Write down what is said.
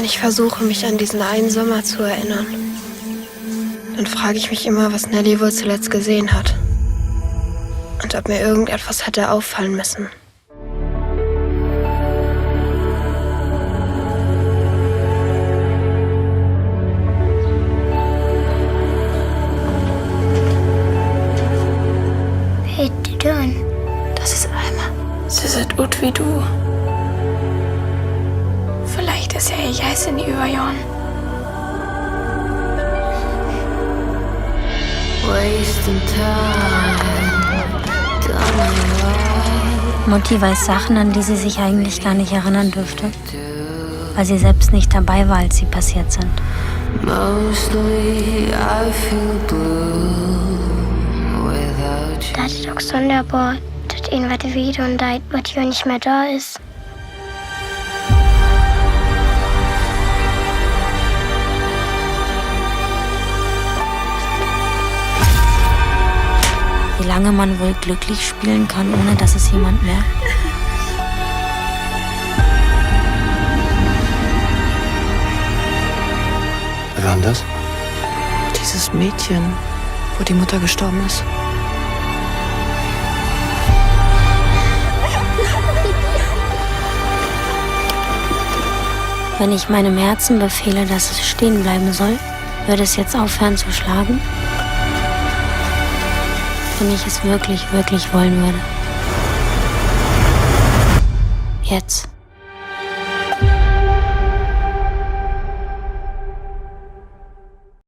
Wenn ich versuche, mich an diesen einen Sommer zu erinnern, dann frage ich mich immer, was Nelly wohl zuletzt gesehen hat. Und ob mir irgendetwas hätte auffallen müssen. Wer ist die denn? Das ist Alma. Sie sieht gut wie du. Vielleicht ist ja ich heiße nie überjahren. Mutti weiß Sachen, an die sie sich eigentlich gar nicht erinnern dürfte, weil sie selbst nicht dabei war, als sie passiert sind. Das ist doch sonderbar, dass irgendwas wieder und da was hier nicht mehr da ist. Wie lange man wohl glücklich spielen kann, ohne dass es jemand merkt. Wer war denn das? Dieses Mädchen, wo die Mutter gestorben ist. Wenn ich meinem Herzen befehle, dass es stehen bleiben soll, würde es jetzt aufhören zu schlagen? Wenn ich es wirklich, wirklich wollen würde. Jetzt.